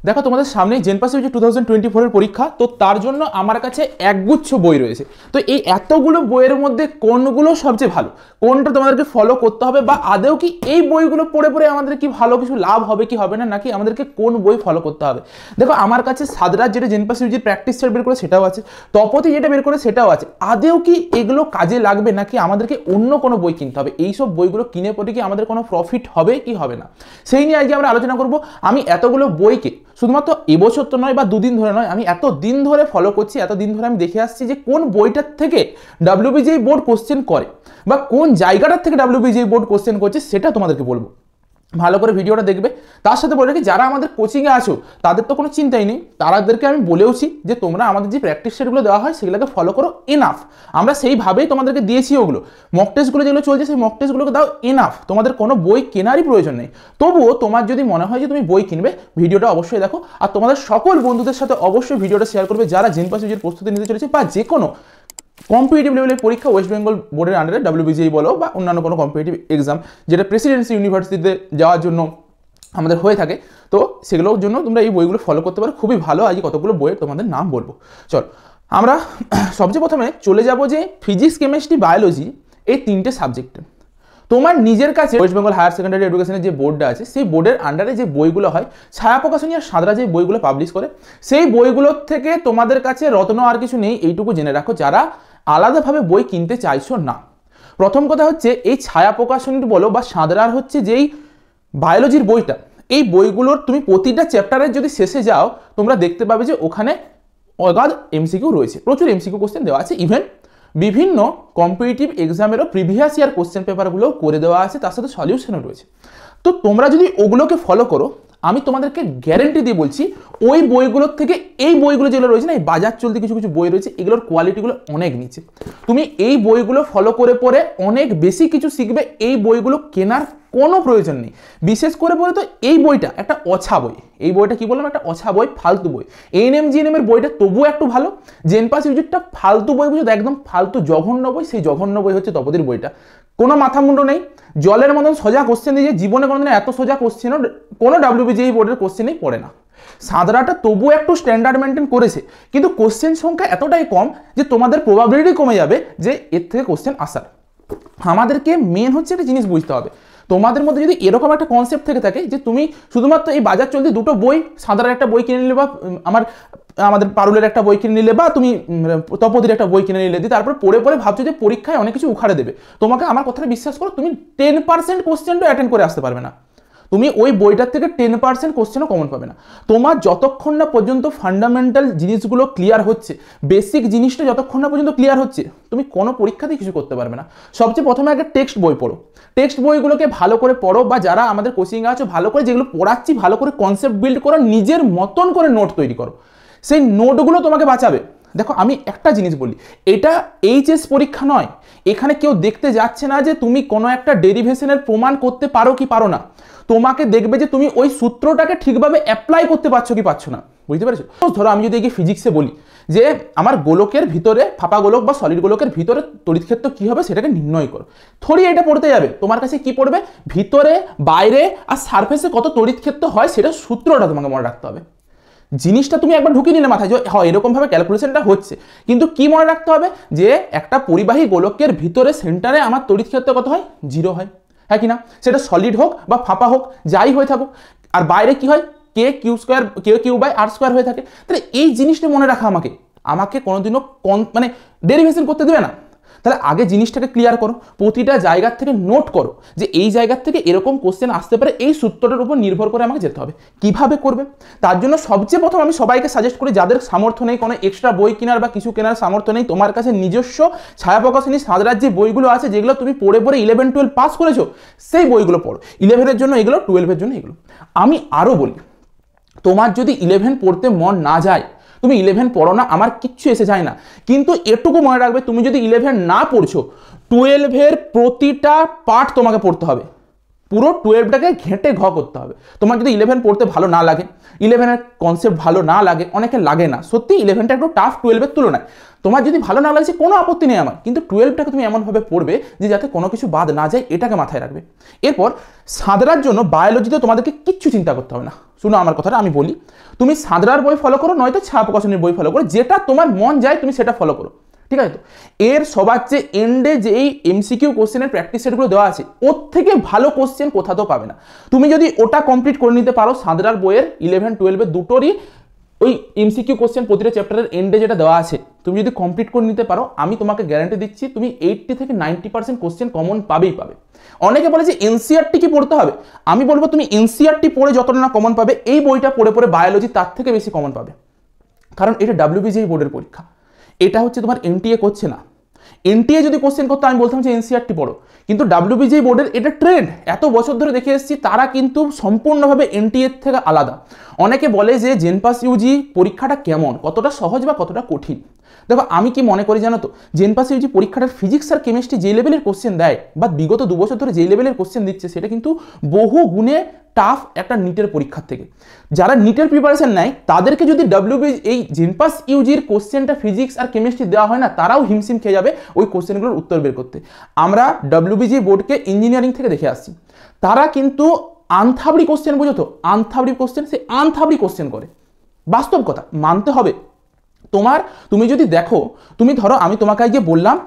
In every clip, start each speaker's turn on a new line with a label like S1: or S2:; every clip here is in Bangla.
S1: দেখো তোমাদের সামনে জেনপাস ইউজি 2024 এর পরীক্ষা, তো তার জন্য আমার কাছে একগুচ্ছ বই রয়েছে। তো এই এতগুলো বইয়ের মধ্যে কোনগুলো সবচেয়ে ভালো, কোনটা তোমাদেরকে ফলো করতে হবে, বা আদৌ কি এই বইগুলো পড়ে পড়ে আমাদের কি ভালো কিছু লাভ হবে কি হবে না, নাকি আমাদেরকে কোন বই ফলো করতে হবে। দেখো আমার কাছে সাদরাজ যেটা জেনপাস ইউজির প্র্যাকটিস সেট বের করে সেটাও আছে, তপতি যেটা বের করে সেটাও আছে। আদৌ কি এগুলো কাজে লাগবে নাকি আমাদেরকে অন্য কোনো বই কিনতে হবে, এইসব বইগুলো কিনে পড়ে কি আমাদের কোনো প্রফিট হবে কি হবে না, সেই নিয়ে আজকে আমরা আলোচনা করব। আমি এতগুলো বইকে শুধুমাত্র এবছর তো নয় বা দুদিন ধরে নয়, আমি এত দিন ধরে ফলো করছি, এত দিন ধরে আমি দেখে আসছি যে কোন বইটার থেকে ডাব্লিউবিজিএ বোর্ড কোশ্চেন করে বা কোন জায়গাটার থেকে ডাব্লিউবিজিএ বোর্ড কোশ্চেন করছে সেটা তোমাদেরকে বলবো। ভালো করে ভিডিওটা দেখবে। তার সাথে বলে রাখি, যারা আমাদের কোচিংয়ে আছো তাদের তো কোনো চিন্তাই নেই, তাদেরকে আমি বলেওছি যে তোমরা আমাদের যে প্র্যাকটিস সেটগুলো দেওয়া হয় সেগুলোকে ফলো করো, এনাফ। আমরা সেইভাবেই তোমাদেরকে দিয়েছি ওগুলো। মক টেস্টগুলো যেগুলো চলছে সেই মক টেস্টগুলোকে দাও, এনাফ। তোমাদের কোনো বই কেনারই প্রয়োজন নেই। তবুও তোমার যদি মনে হয় যে তুমি বই কিনবে, ভিডিওটা অবশ্যই দেখো, আর তোমাদের সকল বন্ধুদের সাথে অবশ্যই ভিডিওটা শেয়ার করবে যারা জেনপাস ইউজির প্রস্তুতি নিতে চলেছে বা যে কোনো কম্পিটিটিভ লেভেলের পরীক্ষা ওয়েস্ট বেঙ্গল বোর্ডের আন্ডারে ডাব্লিউবিজিএ বলো বা অন্যান্য কোনো কম্পিটিটিভ এক্সাম যেটা প্রেসিডেন্সি ইউনিভার্সিটিতে যাওয়ার জন্য আমাদের হয়ে থাকে, তো সেগুলোর জন্য তোমরা এই বইগুলো ফলো করতে পারো, খুবই ভালো। আজ কতগুলো বইয়ের তোমাদের নাম বলবো। চল আমরা সবচেয়ে প্রথমে চলে যাব যে ফিজিক্স, কেমিস্ট্রি, বায়োলজি এই তিনটে সাবজেক্টে তোমার নিজের কাছে ওয়েস্ট বেঙ্গল হায়ার সেকেন্ডারি এডুকেশনের যে বোর্ডটা আছে সেই বোর্ডের আন্ডারে যে বইগুলো হয়, ছায়া প্রকাশনী আর সাদরা যে বইগুলো পাবলিশ করে, সেই বইগুলোর থেকে তোমাদের কাছে রত্ন আর কিছু নেই, এইটুকু জেনে রাখো যারা আলাদাভাবে বই কিনতে চাইছো না। প্রথম কথা হচ্ছে এই ছায়া প্রকাশনী বলো বা সাদরার হচ্ছে যেই বায়োলজির বইটা, এই বইগুলোর তুমি প্রতিটা চ্যাপ্টারের যদি শেষে যাও তোমরা দেখতে পাবে যে ওখানে অগাধ এমসিকিউ রয়েছে, প্রচুর এমসিকিউ কোশ্চেন দেওয়া আছে। ইভেন বিভিন্ন কম্পিটিটিভ এক্সামেরও প্রিভিয়াস ইয়ার কোশ্চেন পেপারগুলো করে দেওয়া আছে, তার সাথে সলিউশনও রয়েছে। তো তোমরা যদি ওগুলোকে ফলো করো, আমি তোমাদেরকে গ্যারেন্টি দিয়ে বলছি ওই বইগুলোর থেকে এই বইগুলো যেগুলো রয়েছে না, এই বাজার চলতি কিছু কিছু বই রয়েছে, এগুলোর কোয়ালিটিগুলো অনেক নিচে। তুমি এই বইগুলো ফলো করে পড়ে অনেক বেশি কিছু শিখবে, এই বইগুলো কেনার কোনো প্রয়োজন নেই। বিশেষ করে বলে তো এই বইটা একটা অছা বই, এই বইটা কি বললাম, একটা অছা বই, ফালতু বই। এএনএম জিএনএম এর বইটা তবুও একটু ভালো, জেনপাস ইউজিরটা ফালতু বই, বুঝো একদম ফালতু জঘন্য বই। সেই জঘন্য বই হচ্ছে তপতির বইটা, কোনো মাথা মুন্ডু নেই, জলের মতন সোজা কোশ্চেন দিয়ে জীবনে কোনোদিন এত সোজা কোশ্চেনও কোনো ডাব্লিউবিজিএ বোর্ডের কোশ্চেনেই পড়ে না। সাদরাটা তবুও একটু স্ট্যান্ডার্ড মেনটেন করেছে, কিন্তু কোশ্চেন সংখ্যা এতটাই কম যে তোমাদের প্রবাবিলিটি কমে যাবে যে এর থেকে কোশ্চেন আসার। আমাদেরকে মেন হচ্ছে একটা জিনিস বুঝতে হবে, তোমাদের মধ্যে যদি এরকম একটা কনসেপ্ট থেকে থাকে যে তুমি শুধুমাত্র এই বাজার চলতে দুটো বই, সাদার একটা বই কিনে নিলে বা আমাদের পারুলের একটা বই কিনে নিলে বা তুমি তপতির একটা বই কিনে নিলে, দিয়ে তারপর পড়ে পড়ে ভাবছো যে পরীক্ষায় অনেক কিছু উখাড়ে দেবে, তোমাকে আমার কথাটা বিশ্বাস করো, তুমি 10% কোশ্চেনটা অ্যাটেন্ড করে আসতে পারবে না। তুমি ওই বইটার থেকে 10% কোশ্চেনও কমন পাবে না। তোমার যতক্ষণ না পর্যন্ত ফান্ডামেন্টাল জিনিসগুলো ক্লিয়ার হচ্ছে, বেসিক জিনিসটা যতক্ষণ না পর্যন্ত ক্লিয়ার হচ্ছে, তুমি কোনো পরীক্ষাতেই কিছু করতে পারবে না। সবচেয়ে প্রথমে আগে টেক্সট বই পড়ো, টেক্সট বইগুলোকে ভালো করে পড়ো, বা যারা আমাদের কোচিংয়ে আছো ভালো করে যেগুলো পড়াচ্ছি ভালো করে কনসেপ্ট বিল্ড করো, নিজের মতন করে নোট তৈরি করো, সেই নোটগুলো তোমাকে বাঁচাবে। দেখো আমি একটা জিনিস বলি, এটা এইচএস পরীক্ষা নয়, এখানে কেউ দেখতে যাচ্ছে না যে তুমি কোনো একটা ডেরিভেশনের প্রমাণ করতে পারো কি পারো না, তোমাকে দেখবে যে তুমি ওই সূত্রটাকে ঠিকভাবে অ্যাপ্লাই করতে পারছো কি পারছো না, বুঝতে পেরেছো? ধরো আমি যদি এগিয়ে ফিজিক্সে বলি যে আমার গোলকের ভিতরে, ফাঁপা গোলক বা সলিড গোলকের ভিতরে তড়িৎ ক্ষেত্র কি হবে সেটাকে নির্ণয় করো, থোড়ি এটা পড়তে যাবে, তোমার কাছে কি পড়বে, ভিতরে বাইরে আর সারফেসে কত তড়িৎ ক্ষেত্র হয় সেটা সূত্রটা তোমাকে মনে রাখতে হবে। জিনিসটা তুমি একবার ঢুকিয়ে নিলে মাথায় যে হয় এরকমভাবে ক্যালকুলেশনটা হচ্ছে, কিন্তু কি মনে রাখতে হবে যে একটা পরিবাহী গোলকের ভিতরে সেন্টারে আমার তড়িৎ ক্ষেত্র কত হয়, 0 হয়, হ্যাঁ কি না? সেটা সলিড হোক বা ফাঁপা হোক যাই হয়ে থাকুক, আর বাইরে কি হয়, কে কিউ বাই আর স্কোয়ার হয়ে থাকে। তাহলে এই জিনিসটা মনে রাখা আমাকে কোনোদিনও মানে ডেরিভেশন করতে দেবে না। তাহলে আগে জিনিসটাকে ক্লিয়ার করো, প্রতিটা জায়গার থেকে নোট করো যে এই জায়গার থেকে এরকম কোশ্চেন আসতে পারে, এই সূত্রটার উপর নির্ভর করে আমাকে যেতে হবে। কিভাবে করবে তার জন্য সবচেয়ে প্রথম আমি সবাইকে সাজেস্ট করি, যাদের সামর্থ্য নেই, কোনো এক্সট্রা বই কেনার বা কিছু কেনার সামর্থ্য নেই, তোমার কাছে নিজস্ব ছায়া প্রকাশনী সাদরার যে বইগুলো আছে যেগুলো তুমি পড়ে পড়ে 11-12 পাস করেছো, সেই বইগুলো পড়ো। 11-এর জন্য এগুলো, 12-এর জন্য এগুলো। আমি আরও বলি, তোমার যদি 11 পড়তে মন না যায়, তুমি 11 পড়ো না, আমার কিচ্ছু এসে যায় না, কিন্তু এটুকু মনে রাখবে তুমি যদি 11 না পড়ছো, 12-এর প্রতিটা পার্ট তোমাকে পড়তে হবে, পুরো 12টাকে ঘেঁটে ঘ করতে হবে। তোমার যদি 11 পড়তে ভালো না লাগে, 11-এর কনসেপ্ট ভালো না লাগে, অনেকে লাগে না, সত্যি 11টা একটু টাফ 12-এর তুলনায়। তোমার যদি ভালো না লাগছে কোনো আপত্তি নেই আমার, কিন্তু 12টাকে তুমি এমনভাবে পড়বে যে যাতে কোনো কিছু বাদ না যায়, এটাকে মাথায় রাখবে। এরপর সাঁতরার জন্য বায়োলজিতে তোমাদেরকে কিচ্ছু চিন্তা করতে হবে না। শুনো আমার কথাটা আমি বলি, তুমি সাঁতরার বই ফলো করো, নয়তো ছায়া প্রকাশনের বই ফলো করো, যেটা তোমার মন যায় তুমি সেটা ফলো করো, ঠিক আছে? তো এর সবার চেয়ে এন্ডে যে এই এমসিকিউ কোশ্চেনের প্র্যাকটিস সেটগুলো দেওয়া আছে, ওর থেকে ভালো কোশ্চেন কোথাও পাবে না। তুমি যদি ওটা কমপ্লিট করে নিতে পারো, সাঁতরার বইয়ের 11-12 দুটোরই ওই এমসিকিউ কোশ্চেন প্রতিটা চ্যাপ্টারের এন্ডে যেটা দেওয়া আছে, তুমি যদি কমপ্লিট করে নিতে পারো, আমি তোমাকে গ্যারান্টি দিচ্ছি তুমি 80 থেকে 90% কোশ্চেন কমন পাবেই পাবে। অনেকে বলে যে এনসিআরটি কি পড়তে হবে, আমি বলবো তুমি এনসিআরটি পড়ে যতটা না কমন পাবে, এই বইটা পড়ে পড়ে বায়োলজি তার থেকে বেশি কমন পাবে। কারণ এটা WBGE বোর্ডের পরীক্ষা, এটা হচ্ছে তোমার NTA করছে না। NTA যদি কোশ্চেন করতো আমি বলতাম যে এনসিআরটি পড়ো, কিন্তু WBGE বোর্ডের এটা ট্রেন্ড, এত বছর ধরে দেখে এসেছি, তারা কিন্তু সম্পূর্ণভাবে NTA থেকে আলাদা। অনেকে বলে যে জেনপাস ইউজি পরীক্ষাটা কেমন, কতটা সহজ বা কতটা কঠিন। দেখো আমি কি মনে করি জানো তো, জেনপাস ইউজি পরীক্ষাটার ফিজিক্স আর কেমিস্ট্রি যে লেভেলের কোশ্চেন দেয়, বা বিগত 2 বছর ধরে যে লেভেলের কোশ্চেন দিচ্ছে, সেটা কিন্তু বহু গুণে টাফ একটা নিটের পরীক্ষার থেকে। যারা নিটের প্রিপারেশন নেয় তাদেরকে যদি এই জেনপাস ইউজির কোশ্চেনটা ফিজিক্স আর কেমিস্ট্রি দেওয়া হয় না, তারাও হিমশিম খেয়ে যাবে ওই কোশ্চেনগুলোর উত্তর বের করতে। আমরা WBGE বোর্ডকে ইঞ্জিনিয়ারিং থেকে দেখে আসছি, তারা কিন্তু আনথাবড়ি কোশ্চেন, বুঝো তো, আনথাবড়ি কোশ্চেন, সে আনথাবড়ি কোশ্চেন করে। বাস্তব কথা মানতে হবে। তুমি যদি দেখো, তুমি ধরো আমি তোমাকে গিয়ে বললাম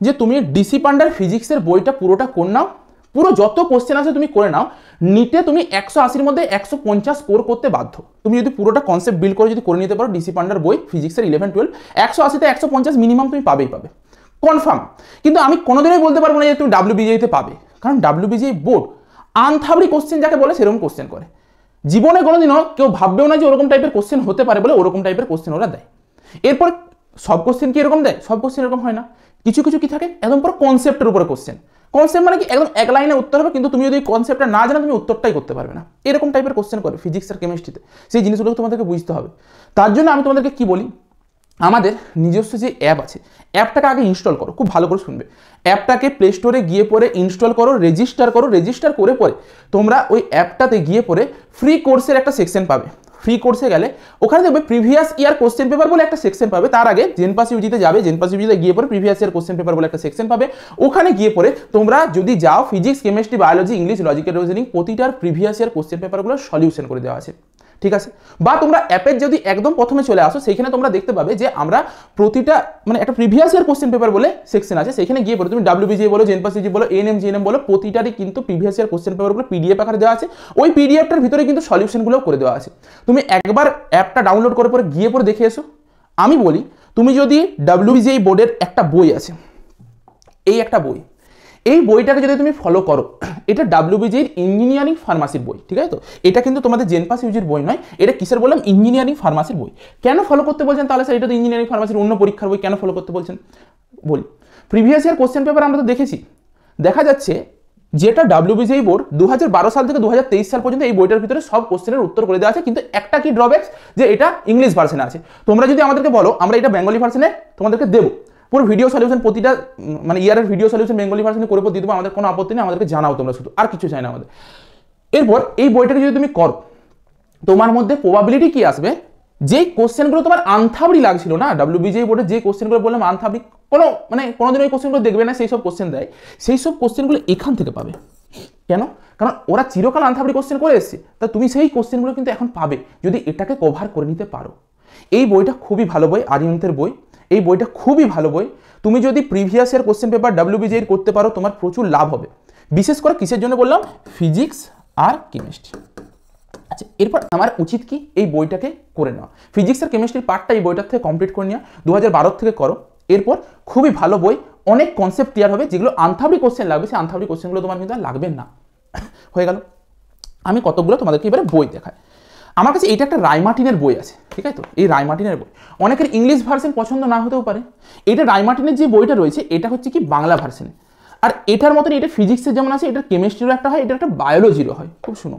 S1: যে তুমি ডিসি পান্ডার ফিজিক্সের বইটা পুরোটা করে নাও, পুরো যত কোশ্চেন আছে তুমি করে নাও, নিটে তুমি 180-র মধ্যে 150 স্কোর করতে বাধ্য। তুমি যদি পুরোটা কনসেপ্ট বিল্ড করে যদি করে নিতে পারো ডিসি পান্ডার বই ফিজিক্সের 11-12, 180-তে 150 মিনিমাম তুমি পাবেই পাবে, কনফার্ম। কিন্তু আমি কোনোদিনই বলতে পারবো না যে তুমি WBGE-তে পাবে, কারণ WBGE বোর্ড আনথাবড়ি কোশ্চেন যাকে বলে সেরকম কোশ্চেন করে। জীবনে কোনোদিনও কেউ ভাববেও না যে ওরকম টাইপের কোশ্চেন হতে পারে বলে ওরকম টাইপের কোশ্চেন ওরা দেয়। এরপর সব কোশ্চেন কি এরকম দেয়? সব কোশ্চেন এরকম হয় না, কিছু কিছু কি থাকে একদম পুরো কনসেপ্টের উপরে কোশ্চেন। কনসেপ্ট মানে কি একদম এক লাইনে উত্তর হবে, কিন্তু তুমি যদি কনসেপ্টটা না জানো তুমি উত্তরটাই করতে পারবে না, এরকম টাইপের কোশ্চেন করে ফিজিক্স আর কেমিস্ট্রিতে। সেই জিনিসগুলো তোমাদেরকে বুঝতে হবে। তার জন্য আমি তোমাদেরকে কি বলি, আমাদের নিজস্ব যে অ্যাপ আছে, অ্যাপটাকে আগে ইনস্টল করো, খুব ভালো করে শুনবে। অ্যাপটাকে প্লে স্টোরে গিয়ে পরে ইনস্টল করো, রেজিস্টার করো, রেজিস্টার করে পরে তোমরা ওই অ্যাপটাতে গিয়ে পরে ফ্রি কোর্সের একটা সেকশন পাবে। ফ্রি কোর্সে গেলে ওখানে দেখবে প্রিভিয়াস ইয়ার কোশ্চেন পেপার বলে একটা সেকশন পাবে। তার আগে জেনপাস ইউজিতে যাবে, জেনপাস ইউজিতে গিয়ে পরে প্রিভিয়াস ইয়ার কোশ্চেন পেপার বলে একটা সেকশন পাবে। ওখানে গিয়ে পরে তোমরা যদি যাও, physics, chemistry, biology, English, logical reasoning প্রতিটার প্রিভিয়াস ইয়ার কোশ্চেন পেপারগুলো সলিউশন করে দেওয়া আছে, ঠিক আছে? বা তোমরা অ্যাপের যদি একদম প্রথমে চলে আসো, সেইখানে তোমরা দেখতে পাবে যে আমরা প্রতিটা মানে একটা প্রিভিয়াস ইয়ার কোশ্চেন পেপার বলে সেকশন আছে, সেখানে গিয়ে পরে তুমি WBGE বলো, জেনপাস ইউজি বলো, ANM GNM বলো, প্রতিটারই কিন্তু প্রিভিয়াস ইয়ার কোশ্চেন পেপারগুলো PDF আকারে দেওয়া আছে। ওই PDFটার ভিতরে কিন্তু সলিউশনগুলোও করে দেওয়া আছে। তুমি একবার অ্যাপটা ডাউনলোড করে পরে গিয়ে পরে দেখে এসো। আমি বলি, তুমি যদি WBGE বোর্ডের একটা বই আছে, এই একটা বই, এই বইটাকে যদি তুমি ফলো করো, এটা WBGE ইঞ্জিনিয়ারিং ফার্মাসির বই, ঠিক আছে? তো এটা কিন্তু তোমাদের জেনপাস ইউজির বই নয়, এটা কিসের বললাম? ইঞ্জিনিয়ারিং ফার্মাসির বই। কেন ফলো করতে বলছেন তাহলে স্যার? এটা তো ইঞ্জিনিয়ারিং ফার্মাসির অন্য পরীক্ষার বই, কেন ফলো করতে বলছেন বলি। প্রিভিয়াস ইয়ার কোশ্চেন পেপার আমরা তো দেখেছি, দেখা যাচ্ছে যেটা WBGE বোর্ড 2012 সাল থেকে 2023 সাল পর্যন্ত এই বইটার ভিতরে সব কোশ্চেনের উত্তর করে দেওয়া আছে, কিন্তু একটা কি ড্রব্যাকস, যে এটা ইংলিশ ভার্সনে আছে। তোমরা যদি আমাদেরকে বলো আমরা এটা বেঙ্গলি ভার্সনে তোমাদেরকে দেবো, পুরো ভিডিও সলিউশন প্রতিটা মানে ইয়ারের ভিডিও সলিউশন বেঙ্গলি ভার্সনে করে দিয়ে দেবো, আমাদের কোনো আপত্তি নেই, আমাদেরকে জানাও তোমরা, শুধু আর কিছু চাই না আমাদের। এরপর এই বইটাকে যদি তুমি করো, তোমার মধ্যে প্রবাবিলিটি কি আসবে, যে কোশ্চেনগুলো তোমার আনথাবড়ি লাগছিল না, WBGE বোর্ডে যে কোশ্চেনগুলো বললাম আনথাবড়ি, কোনোদিন ওই কোশ্চেনগুলো দেখবে না, সেই সব কোশ্চেন দেয়, সেই সব কোশ্চেনগুলো এখান থেকে পাবে। কেন? কারণ ওরা চিরকাল আনথাবড়ি কোশ্চেন করে এসেছে, তা তুমি সেই কোশ্চেনগুলো কিন্তু এখন পাবে যদি এটাকে কভার করে নিতে পারো। এই বইটা খুবই ভালো বই, আরিয়ন্তের বই, এই বইটা খুবই ভালো বই। তুমি যদি previous year question paper WBGE করতে পারো, তোমার প্রচুর লাভ হবে। বিশেষ করে কিসের জন্য বললাম? ফিজিক্স আর কেমিস্ট্রি। আচ্ছা, এরপর আমার উচিত কি? এই বইটাকে করে নেওয়া, ফিজিক্স আর কেমিস্ট্রির পার্টটা এই বইটার থেকে কমপ্লিট করে নেওয়া, 2012 থেকে করো। এরপর খুবই ভালো বই, অনেক কনসেপ্ট ক্লিয়ার হবে, যেগুলো আনথাবড়ি কোশ্চেন লাগবে সেই আনথাবড়ি কোশ্চেনগুলো তোমার কিন্তু আর লাগবে না। হয়ে গেল। আমি কতগুলো তোমাদেরকে এবারে বই দেখাই। আমার কাছে এইটা একটা রায়মার্টিনের বই আছে, ঠিক আছে? তো এই রায়মার্টিনের বই অনেকের ইংলিশ ভার্সন পছন্দ না হতেও পারে। এটা রায়মার্টিনের যে বইটা রয়েছে, এটা হচ্ছে কি বাংলা ভার্সনে। আর এটার মতন এটা ফিজিক্সের যেমন আছে, এটা কেমিস্ট্রিরও একটা হয়, এটা একটা বায়োলজিরও হয়। খুব শুনো,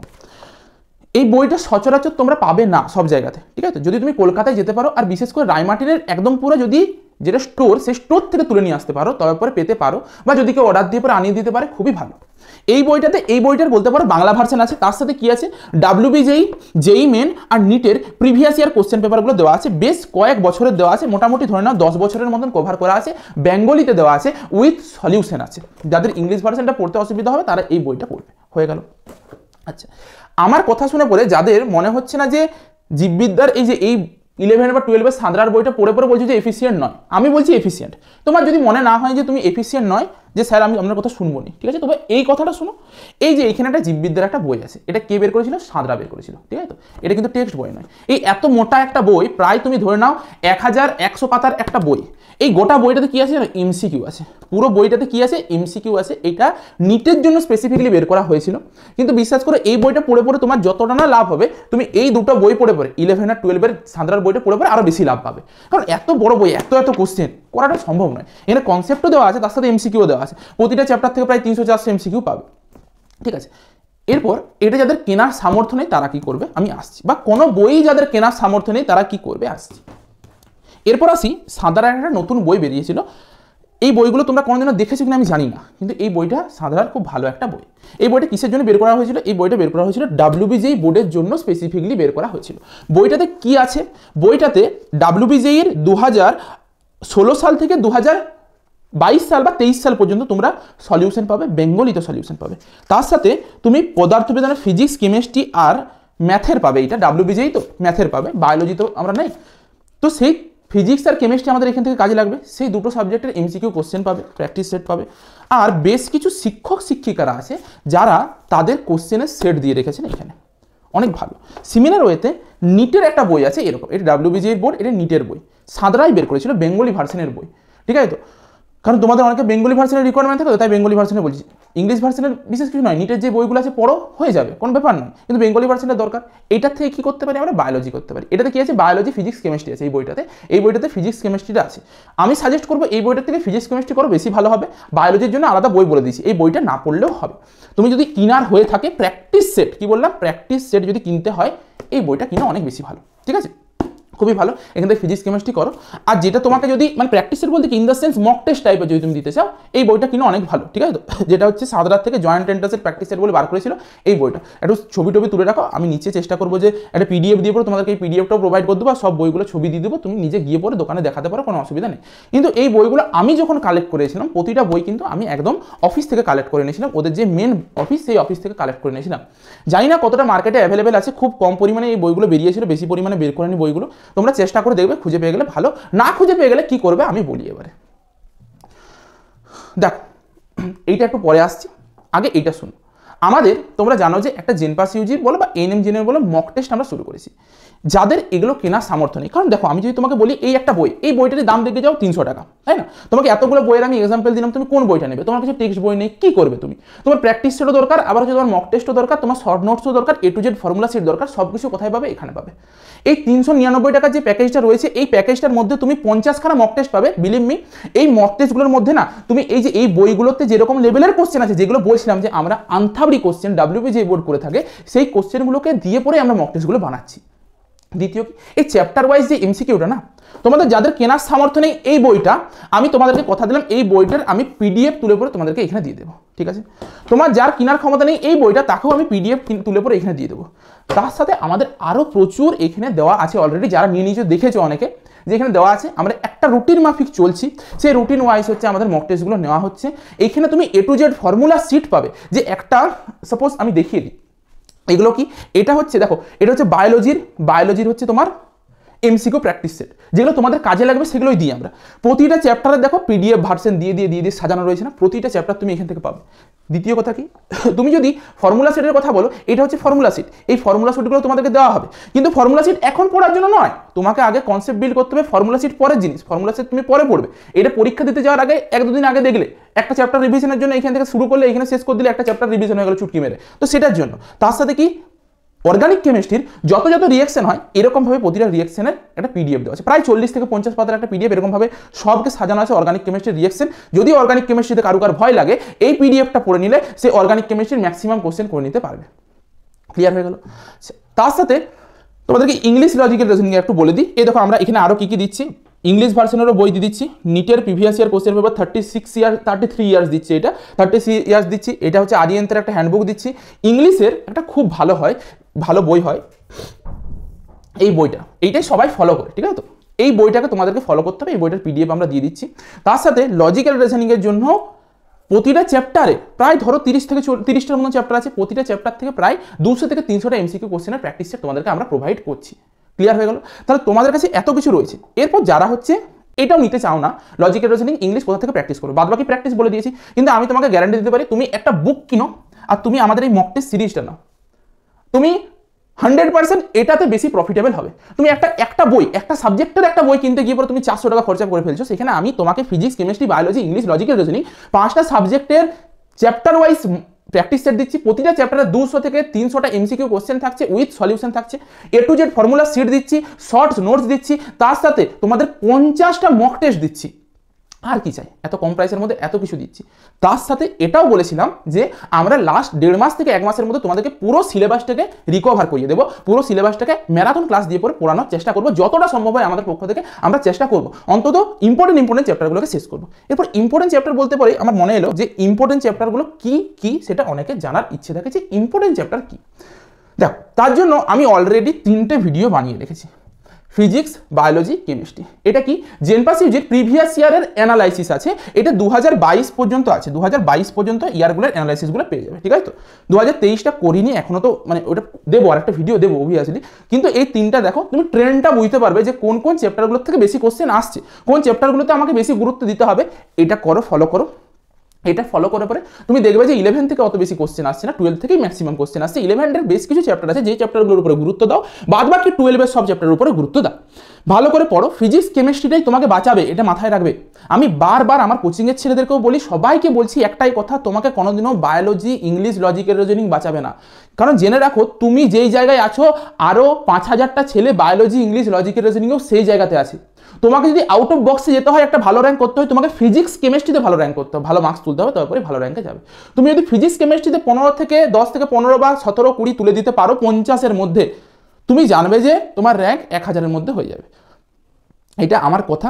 S1: এই বইটা সচরাচর তোমরা পাবে না সব জায়গাতে, ঠিক আছে? যদি তুমি কলকাতায় যেতে পারো, আর বিশেষ করে রায়মার্টিনের একদম পুরো যদি যেটা স্টোর, সেই স্টোর থেকে তুলে নিয়ে আসতে পারো, তবে পরে পেতে পারো, বা যদি কেউ অর্ডার দিয়ে পরে আনিয়ে দিতে পারে খুবই ভালো। এই বইটার বলতে পারো বাংলা ভার্সন আছে, তার সাথে কি আছে WBJEE, JEE মেন আর নিটের প্রিভিয়াস ইয়ার কোশ্চেন পেপারগুলো দেওয়া আছে, বেশ কয়েক বছরের দেওয়া আছে, মোটামুটি ধরে নাও 10 বছরের মতন কভার করা আছে, বেঙ্গলিতে দেওয়া আছে, উইথ সলিউশন আছে। যাদের ইংলিশ ভার্সনটা পড়তে অসুবিধা হবে তারা এই বইটা পড়বে, হয়ে গেল। আচ্ছা, আমার কথা শুনে পরে যাদের মনে হচ্ছে না যে জীববিদ্যার এই 11 বা 12 সাঁতরার বইটা পড়ে পড়ে বলছি যে এফিসিয়েন্ট নয়, আমি বলছি এফিসিয়েন্ট। তোমার যদি মনে না হয় যে তুমি এফিসিয়েন্ট নয়, যে স্যার আমি আপনার কথা শুনবো না, ঠিক আছে, তবে এই কথাটা শোনো, এই যে এখানে একটা জীববিদ্যার একটা বই আছে, এটা কে বের করেছিল? সাঁতরা বের করেছিল, ঠিক আছে তো, এটা কিন্তু টেক্সট বই নয়। এই এত মোটা একটা বই, প্রায় তুমি ধরে নাও 1100 পাতার একটা বই, এই গোটা বইটাতে কি আছে? এমসিকিউ আছে, পুরো বইটাতে কি আছে? এমসিকিউ আছে। এটা নিটের জন্য স্পেসিফিকলি বের করা হয়েছিল, কিন্তু বিশ্বাস করে এই বইটা পড়ে পড়ে তোমার যতটা না লাভ হবে, তুমি এই দুটো বই পড়ে পড়ে 11 আর 12 সাঁতরার বইটা পড়ে পড়ে আরো বেশি লাভ পাবে। কারণ এত বড় বই, এত কোশ্চেন করাটা সম্ভব নয়। এখানে কনসেপ্টও দেওয়া আছে, তার সাথে এমসিকিউ দেওয়া আছে, প্রতিটা চ্যাপ্টার থেকে প্রায় 300-400 এমসিকিউ পাবে, ঠিক আছে। এরপর এটা যাদের কেনার সামর্থ্য নেই তারা কি করবে আমি আসছি, বা কোনো বই যাদের কেনার সামর্থ্য নেই তারা কি করবে আসছি। এরপর আসি, সাঁতরার একটা নতুন বই বেরিয়েছিল, এই বইগুলো তোমরা কোনোদিনও দেখেছো কিনা আমি জানি না, কিন্তু এই বইটা সাঁতরার খুব ভালো একটা বই। এই বইটা কিসের জন্য বের করা হয়েছিল? এই বইটা বের করা হয়েছিল WBJEE বোর্ডের জন্য স্পেসিফিকলি বের করা হয়েছিল। বইটাতে কি আছে? বইটাতে WBJEE এর 2016 সাল থেকে 2022 সাল বা 23 সাল পর্যন্ত তোমরা সলিউশন পাবে, বেঙ্গলিতে সলিউশন পাবে। তার সাথে তুমি পদার্থবিজ্ঞানের ফিজিক্স, কেমিস্ট্রি আর ম্যাথের পাবে। এটা WBJEE তো ম্যাথের পাবে, বায়োলজি তো আমরা নাই, তো সেই ফিজিক্স আর কেমিস্ট্রি আমাদের এখান থেকে কাজে লাগবে। সেই দুটো সাবজেক্টের এমসিকিউ কোশ্চেন পাবে, প্র্যাকটিস সেট পাবে। আর বেশ কিছু শিক্ষক শিক্ষিকারা আছে যারা তাদের কোশ্চেনের সেট দিয়ে রেখেছেন এখানে, অনেক ভালো। সিমিলার ওয়েতে নিটের একটা বই আছে এরকম, এটা WBJEE বোর্ড, এটা নিটের বই, সাঁতরাই বের করেছিল, বেঙ্গলি ভার্সনের বই, ঠিক আছে তো। কারণ তোমাদের অনেকে বেঙ্গলি ভার্সনের রিকোয়ারমেন্ট থাকে, তাই বেঙ্গলি ভার্সনে বলছি। ইংলিশ ভার্সনের বিশেষ কিছু নয়, নিটের যে বইগুলো আছে পড়ো, হয়ে যাবে, কোনো ব্যাপার নয়, কিন্তু বেঙ্গলি ভার্সনের দরকার। এটার থেকে কি করতে পারি আমরা? বায়োলজি করতে পারি। এটাতে কি আছে? বায়োলজি, ফিজিক্স, কেমিস্ট্রি আছে এই বইটাতে ফিজিক্স কেমিস্ট্রিটা আছে। আমি সাজেস্ট করবো এই বইটার থেকে ফিজিক্স কেমিস্ট্রি করো, বেশি ভালো হবে। বায়োলজির জন্য আলাদা বই বলে দিয়েছি, এই বইটা না পড়লেও হবে। তুমি যদি কিনার হয়ে থাকে প্র্যাকটিস সেট, কি বললাম, প্র্যাকটিস সেট যদি কিনতে হয় এই বইটা কিনা অনেক বেশি ভালো, ঠিক আছে, খুবই ভালো। এখান থেকে ফিজিক্স কেমিস্ট্রি করো। আর যেটা তোমাকে যদি মানে প্র্যাকটিসের বলতে কি, in the sense mock test টাইপের যদি তুমি দিতে চাও, এই বইটা কিনো অনেক ভালো, ঠিক আছে তো। যেটা হচ্ছে সাঁতরার থেকে জয়েন্ট এন্ট্রান্সের প্র্যাকটিসের বলে বার করেছিল এই বইটা। একটু ছবি তুলে রাখো, আমি নিচে চেষ্টা করবো যে একটা PDF দিয়ে পড়ো, তোমাদেরকে এই PDFটাও প্রোভাইড করে দেবো, সব বইগুলো ছবি দিয়ে দেবো, তুমি নিজে গিয়ে পড়ে দোকানে দেখাতে পারো, কোনো অসুবিধা নেই। কিন্তু এই বইগুলো আমি যখন কালেক্ট করেছিলাম, প্রতিটা বই কিন্তু আমি একদম অফিস থেকে কালেক্ট করে নিয়েছিলাম, ওদের যে মেন অফিস সেই অফিস থেকে কালেক্ট করে নিয়েছিলাম। জানি না কতটা মার্কেটে অ্যাভেলেবেল আছে, খুব কম পরিমাণে এই বইগুলো বেরিয়েছিল, বেশি পরিমাণে বের করে নি বইগুলো। তোমরা চেষ্টা করে দেখবে, খুঁজে পেয়ে গেলে ভালো, না খুঁজে পেয়ে গেলে কি করবে আমি বলি এবারে। দেখো এইটা একটু পরে আসছি, আগে এইটা শুনো। আমাদের তোমরা জানো যে একটা জেনপাস ইউজি বলো বা NM জেনের বলো মক টেস্ট আমরা শুরু করেছি। যাদের এগুলো কেনার সামর্থ্য নেই, কারণ দেখো আমি যদি তোমাকে বলি এই একটা বই, এই বইটার দাম দেখে যাও 300 টাকা, তাই না? তোমাকে এতগুলো বইয়ের আমি এক্সাম্পল দিলাম, তুমি কোন বইটা নেবে? তোমার কাছে টেক্সট বই নেই, কি করবে তুমি? তোমার প্র্যাকটিস সেটও দরকার, আবার হচ্ছে তোমার মক টেস্টও দরকার, তোমার শর্ট নোটসও দরকার, A to Z formula set দরকার, সব কিছু কোথায় পাবে? এখানে পাবে। এই 399 টাকার যে প্যাকেজটা রয়েছে, এই প্যাকেজটার মধ্যে তুমি 50খানা মক টেস্ট পাবে। বিলিভ মি, এই মক টেস্টগুলোর মধ্যে না তুমি এই যে এই বইগুলোতে যেরকম লেভেলের কোশ্চেন আছে, যেগুলো বলছিলাম যে আমরা আনথাবড়ি কোশ্চেন WBJEE বোর্ড করে থাকে, সেই কোশ্চেনগুলোকে দিয়ে পরে আমরা মক টেস্টগুলো বানাচ্ছি। দ্বিতীয় কি, এই চ্যাপ্টার ওয়াইজ যে এমসিকিউটা না, তোমাদের যাদের কেনার সামর্থ্য নেই, এই বইটা আমি তোমাদেরকে কথা দিলাম, এই বইটার আমি PDF তুলে পরে তোমাদেরকে এখানে দিয়ে দেবো, ঠিক আছে। তোমার যার কেনার ক্ষমতা নেই এই বইটা, তাকেও আমি PDF তুলে পরে এখানে দিয়ে দেবো। তার সাথে আমাদের আরও প্রচুর এখানে দেওয়া আছে অলরেডি, যারা নিয়ে নিয়ে দেখেছো অনেকে, যেখানে দেওয়া আছে। আমরা একটা রুটিন মাফিক চলছি, সেই রুটিন ওয়াইজ হচ্ছে আমাদের মক টেস্টগুলো নেওয়া হচ্ছে। এখানে তুমি A to Z formula sheet পাবে, যে একটা সাপোজ আমি দেখিয়ে দিই এগুলো কি। এটা হচ্ছে দেখো, এটা হচ্ছে বায়োলজির হচ্ছে তোমার এমসিকিউ প্র্যাকটিস সেট, যেগুলো তোমাদের কাজে লাগবে সেগুলোই দিই আমরা। প্রতিটা চ্যাপ্টারে দেখো PDF ভার্সন দিয়ে সাজানো রয়েছে না, প্রতিটা চ্যাপ্টার তুমি এখান থেকে পাবে। দ্বিতীয় কথা কি, তুমি যদি ফর্মুলা সেটের কথা বলো, এটা হচ্ছে ফর্মুলা সিট, এই ফর্মুলা সেটগুলো তোমাদেরকে দেওয়া হবে। কিন্তু ফর্মুলা সিট এখন পড়ার জন্য নয়, তোমাকে আগে কনসেপ্ট বিল্ড করতে হবে। ফর্মুলা সিট পরের জিনিস, ফর্মুলা সিট তুমি পরে পড়বে। এটা পরীক্ষা দিতে যাওয়ার আগে 1-2 দিন আগে দেখলে একটা চ্যাপ্টার রিভিশনের জন্য এখান থেকে শুরু করলে এখানে শেষ করে দিলে একটা চ্যাপ্টার রিভিশন হয়ে গেল চুটকি মেরে, তো সেটার জন্য। তার সাথে কি, অর্গানিক কেমিস্ট্রির যত রিয়াকশন হয় এরকমভাবে প্রতিটা রিয়াকশনের একটা PDF দেওয়া আছে, প্রায় 40 থেকে 50 পাতার একটা PDF, এরকমভাবে সবকে সাজানো আছে অর্গানিক কেমিস্ট্রির রিয়াকশন। যদি অর্গানিক কেমিস্ট্রিতে কারুকার ভয় লাগে, এই PDFটা পড়ে নিলে সে অর্গানিক কেমিস্ট্রির ম্যাক্সিমাম কোশ্চেন করে নিতে পারবে। ক্লিয়ার হয়ে গেল? তার সাথে তোমাদেরকে ইংলিশ লজিক্যাল রিজনিং একটু বলে দিই। এই দেখো আমরা এখানে আরও কী দিচ্ছি। ইংলিশ ভার্সনেরও বই দিয়ে দিচ্ছি, নিটের previous year question paper 33 years দিচ্ছি, এটা 33 ইয়ার্স দিচ্ছি। এটা হচ্ছে আরিয়েন্তের একটা হ্যান্ডবুক দিচ্ছি। ইংলিশের একটা খুব ভালো বই হয় এই বইটা, এইটাই সবাই ফলো করে, ঠিক আছে? তো এই বইটাকে তোমাদেরকে ফলো করতে হবে, এই বইটার পিডিএফ আমরা দিয়ে দিচ্ছি। তার সাথে লজিক্যাল রিজনিংয়ের জন্য প্রতিটা চ্যাপ্টারে প্রায় ধরো 30 থেকে 30টার মতো চ্যাপ্টার আছে, প্রতিটা চ্যাপ্টার থেকে প্রায় 200 থেকে 300টা এমসিকিউ কোশ্চেনের প্র্যাকটিস সেট তোমাদেরকে আমরা প্রোভাইড করছি। ক্লিয়ার হয়ে গেল? তাহলে তোমাদের কাছে এত কিছু রয়েছে। এরপর যারা হচ্ছে এটাও নিতে চাও না, লজিক্যাল রিজনিং ইংলিশ কোথা থেকে প্র্যাকটিস করো, বাদ বাকি প্র্যাকটিস বলে দিয়েছি, কিন্তু আমি তোমাকে গ্যারান্টি দিতে পারি তুমি একটা বুক কিনো আর তুমি আমাদের এই মক টেস্ট সিরিজটা নাও, তুমি 100% এটাতে বেশি প্রফিটেবল হবে। তুমি একটা বই, একটা সাবজেক্টের একটা বই কিনতে গিয়ে পরে তুমি 400 টাকা খরচা করে ফেলছো, সেখানে আমি তোমাকে physics, chemistry, biology, English, logical reasoning 5টা সাবজেক্টের চ্যাপ্টার ওয়াইজ প্র্যাকটিস সেট দিচ্ছি। প্রতিটা চ্যাপ্টারে 200 থেকে 300টা এমসিকিউ কোশ্চেন থাকছে, উইথ সলিউশন থাকছে, A to Z formula sheet দিচ্ছি, শর্টস নোটস দিচ্ছি, তার সাথে তোমাদের 50টা মক টেস্ট দিচ্ছি। আর কি চাই? এত কম প্রাইসের মধ্যে এত কিছু দিচ্ছি। তার সাথে এটাও বলেছিলাম যে আমরা লাস্ট 1.5 মাস থেকে 1 মাসের মধ্যে তোমাদেরকে পুরো সিলেবাসটাকে রিকভার করিয়ে দেবো, পুরো সিলেবাসটাকে ম্যারাথন ক্লাস দিয়ে পরে পড়ানোর চেষ্টা করবো, যতটা সম্ভব হয় আমাদের পক্ষ থেকে আমরা চেষ্টা করবো, অন্তত ইম্পর্টেন্ট চ্যাপ্টারগুলোকে শেষ করবো। এরপর ইম্পর্টেন্ট চ্যাপ্টার বলতে পারে আমার মনে এলো যে ইম্পর্টেন্ট চ্যাপ্টারগুলো কি সেটা অনেকে জানার ইচ্ছে থাকে যে ইম্পর্টেন্ট চ্যাপ্টার কি। দেখো, তার জন্য আমি অলরেডি 3টে ভিডিও বানিয়ে রেখেছি, ফিজিক্স, বায়োলজি, কেমিস্ট্রি। এটা কি জেনপাস ইউজির প্রিভিয়াস ইয়ারের অ্যানালাইসিস আছে, এটা 2022 পর্যন্ত আছে, 2022 পর্যন্ত ইয়ারগুলোর অ্যানালাইসিসগুলো পেয়ে যাবে, ঠিক আছে? তো 2023টা করিনি এখনো, তো মানে ওটা দেবো, আর একটা ভিডিও দেবো অবভিয়াসলি, কিন্তু এই 3টা দেখো, তুমি ট্রেন্ডটা বুঝতে পারবে যে কোন কোন চ্যাপ্টারগুলোর থেকে বেশি কোশ্চেন আসছে, কোন চ্যাপ্টারগুলোতে আমাকে বেশি গুরুত্ব দিতে হবে। এটা করো, ফলো করো। এটা ফলো করে পরে তুমি দেখবে যে 11 থেকে অত বেশি কোশ্চেন আসছে না, 12 থেকেই ম্যাক্সিমাম কোশ্চেন আসছে। 11 বেশ কিছু চ্যাপ্টার আছে যে চ্যাপ্টারগুলোর উপরে গুরুত্ব দাও, বাদ বাকি 12 সব চ্যাপ্টারের উপরে গুরুত্ব দাও। ভালো করে পড়ো, ফিজিক্স কেমিস্ট্রিটাই তোমাকে বাঁচাবে, এটা মাথায় রাখবে। আমি বারবার আমার কোচিংয়ের ছেলেদেরকেও বলি, সবাইকে বলছি একটাই কথা, তোমাকে কোনোদিনও বায়োলজি, ইংলিশ, লজিক্যাল রিজনিং বাঁচাবে না। কারণ জেনে রাখো, তুমি যেই জায়গায় আছো আরও 5000টা ছেলে বায়োলজি, ইংলিশ, লজিক্যাল রিজনিংও সেই জায়গাতে আছে। তোমাকে যদি আউট অফ বক্সে যেতে হয়, একটা ভালো র্যাঙ্ক করতে হয়, তোমাকে ফিজিক্স কেমিস্ট্রিতে ভালো র্যাঙ্ক করতে হবে, ভালো মার্কস তুলতে হবে, তারপরে ভালো র্যাঙ্কে যাবে। তুমি যদি ফিজিক্স কেমিস্ট্রিতে 10 থেকে 15 বা 17, 20 তুলে দিতে পারো 50-এর মধ্যে, তুমি জানবে যে তোমার র্যাঙ্ক 1000-এর মধ্যে হয়ে যাবে। এটা আমার কথা,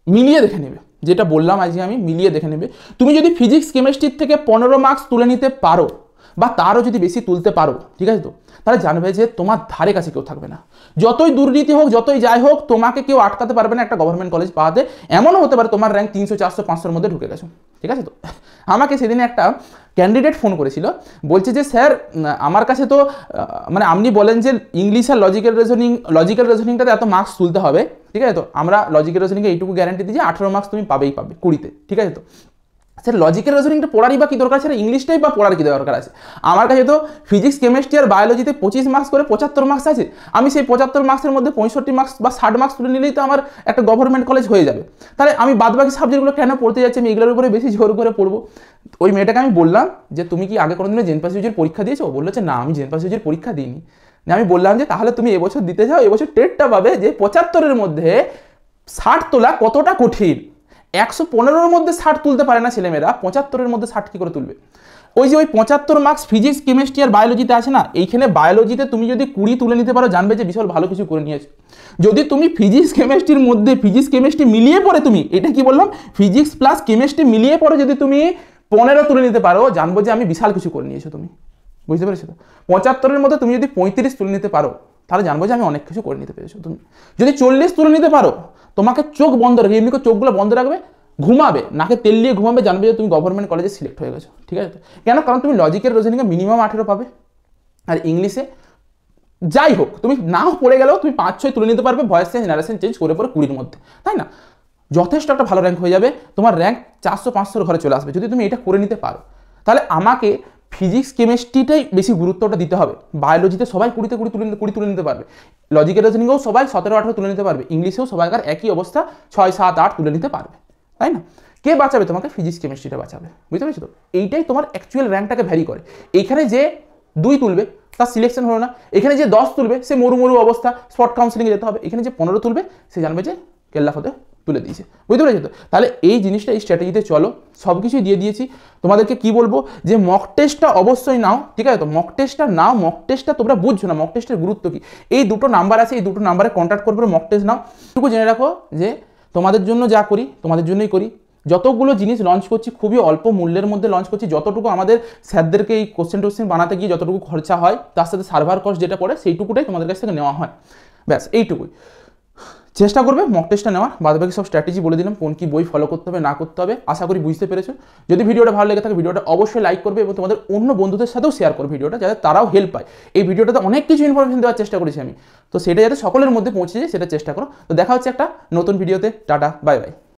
S1: মিলিয়ে দেখে নেবে, যেটা বললাম আজকে আমি, মিলিয়ে দেখে নেবে। তুমি যদি ফিজিক্স কেমিস্ট্রির থেকে 15 মার্কস তুলে নিতে পারো বা তারও যদি বেশি তুলতে পারো, ঠিক আছে? তো তাহলে জানবে যে তোমার ধারে কাছে কেউ থাকবে না, যতই দুর্নীতি হোক, যতই যাই হোক, তোমাকে কেউ আটকাতে পারবে না একটা গভর্নমেন্ট কলেজ পাওয়াতে। এমনও হতে পারে তোমার র্যাঙ্ক 300, 400, 500-এর মধ্যে ঢুকে গেছো, ঠিক আছে? তো আমাকে সেদিনে একটা ক্যান্ডিডেট ফোন করেছিল, বলছে যে স্যার আমার কাছে তো মানে আপনি বলেন যে ইংলিশ আর লজিক্যাল রিজনিংটাতে এত মার্কস তুলতে হবে, ঠিক আছে? তো আমরা লজিক্যাল রিজনিংয়ে এইটুকু গ্যারান্টি দিই যে 18 মার্কস তুমি পাবে 20-তে, ঠিক আছে? তো স্যার লজিক্যাল রিজনিংটা পড়ারই বা কী দরকার, স্যার ইংলিশটাই বা পড়ার কী দরকার আছে? আমার কাছে তো ফিজিক্স, কেমিস্ট্রি আর বায়োলজিতে 25 মার্কস করে 75 মার্কস আছে। আমি সেই 75 মার্কসের মধ্যে 65 মার্কস বা 60 মার্কস তুলে নিলেই তো আমার একটা গভর্নমেন্ট কলেজ হয়ে যাবে। তাহলে আমি বাদবাকি সাবজেক্টগুলো কেন পড়তে যাচ্ছি? আমি এগুলোর উপরে বেশি জোর করে পড়বো। ওই মেয়েটাকে আমি বললাম যে তুমি কি আগে কোনোদিনও জেনপাস ইউজির পরীক্ষা দিয়েছো? বললো যে না, আমি জেনপাস ইউজির পরীক্ষা দিইনি। আমি বললাম যে তাহলে তুমি এবছর দিতে যাও, এবছর টেটটা পাবে যে 75-এর মধ্যে 60 তোলা কতটা কঠিন। 115-এর মধ্যে 60 তুলতে পারে না ছেলেমেয়েরা, 75-এর মধ্যে 60 কী করে তুলবে? ওই 75 মার্কস ফিজিক্স, কেমিস্ট্রি আর বায়োলজিতে আছে না, এইখানে বায়োলজিতে তুমি যদি 20 তুলে নিতে পারো, জানবে যে বিশাল ভালো কিছু করে নিয়েছো। যদি তুমি ফিজিক্স কেমিস্ট্রির মধ্যে ফিজিক্স কেমিস্ট্রি মিলিয়ে পড়ে, তুমি এটা কি বললাম, ফিজিক্স প্লাস কেমিস্ট্রি মিলিয়ে পড়ে যদি তুমি 15 তুলে নিতে পারো, জানবো যে আমি বিশাল কিছু করে নিয়েছো তুমি। বুঝতে পেরেছো তো? 75-এর মধ্যে তুমি যদি 35 তুলে নিতে পারো, তাহলে জানবো যে আমি অনেক কিছু করে নিতে পেরেছো। তুমি যদি 40 তুলে নিতে পারো, তোমাকে চোখ বন্ধ রাখবে, এমনি করে চোখগুলো বন্ধ রাখবে, ঘুমাবে, নাকে তেল দিয়ে ঘুমাবে, জানবে যে তুমি গভর্নমেন্ট কলেজে সিলেক্ট হয়ে গেছো, ঠিক আছে? কেন? কারণ তুমি লজিক্যাল রিজনিংয়ে মিনিমাম 18 পাবে, আর ইংলিশে যাই হোক তুমি নাও পড়ে গেলেও তুমি 5-6 তুলে নিতে পারবে, ভয়েস চেঞ্জ, নারেশন চেঞ্জ করে পরে 20-এর মধ্যে, তাই না? যথেষ্ট একটা ভালো র্যাঙ্ক হয়ে যাবে, তোমার র্যাঙ্ক 400-500-এর ঘরে চলে আসবে যদি তুমি এটা করে নিতে পারো। তাহলে আমাকে ফিজিক্স কেমিস্ট্রিটাই বেশি গুরুত্বটা দিতে হবে। বায়োলজিতে সবাই 20 তুলে নিতে পারবে, লজিক্যাল রিজনিংয়েও সবাই 17-18 তুলে নিতে পারবে, ইংলিশেও সবাইকার একই অবস্থা 6-7-8 তুলে নিতে পারবে, তাই না? কে বাঁচাবে তোমাকে? ফিজিক্স কেমিস্ট্রিটা বাঁচাবে। বুঝতে পেরেছো তো? এইটাই তোমার অ্যাকচুয়াল র্যাঙ্কটাকে ভ্যারি করে। এইখানে যে 2 তুলবে তার সিলেকশন হলো না, এখানে যে 10 তুলবে সে মরু অবস্থা, স্পট কাউন্সিলিংয়ে যেতে হবে, এখানে যে 15 তুলবে সে জানবে যে কেল্লা ফতে তুলে দিয়েছে। বুঝতে পেরেছো তো? তাহলে এই জিনিসটা, এই স্ট্র্যাটেজিতে চলো, সব কিছুই দিয়ে দিয়েছি তোমাদেরকে। কি বলবো যে মক টেস্টটা অবশ্যই নাও, ঠিক আছে? তো মক টেস্টটা নাও, মক টেস্টটা তোমরা বুঝছো না, মক টেস্টের গুরুত্ব কি। এই 2টো নাম্বার আছে, এই 2টো নাম্বারে কন্ট্যাক্ট করবে, মক টেস্ট নাও। এটুকু জেনে রাখো যে তোমাদের জন্য যা করি তোমাদের জন্যই করি। যতগুলো জিনিস লঞ্চ করছি খুবই অল্প মূল্যের মধ্যে লঞ্চ করছি, যতটুকু আমাদের স্যারদেরকে এই কোশ্চেন বানাতে গিয়ে যতটুকু খরচা হয় তার সাথে সার্ভার কস্ট যেটা পড়ে সেইটুকুটাই তোমাদের কাছ থেকে নেওয়া হয়, ব্যাস এইটুকুই। চেষ্টা করবে মক টেস্টটা নেওয়ার, বাদবাকি সব স্ট্র্যাটেজি বলে দিলাম, কোন কি বই ফলো করতে হবে না করতে হবে, আশা করি বুঝতে পেরেছো। যদি ভিডিওটা ভালো লেগে থাকে ভিডিওটা অবশ্যই লাইক করবে এবং তোমাদের অন্য বন্ধুদের সাথেও শেয়ার করবে ভিডিওটা, যাতে তারাও হেল্প পায়। এই ভিডিওটাতে অনেক কিছু ইনফরমেশন দেওয়ার চেষ্টা করেছি আমি, তো সেটা যাতে সকলের মধ্যে পৌঁছে যায় সেটা চেষ্টা করো। তো দেখা হচ্ছে একটা নতুন ভিডিওতে, টাটা বাই বাই।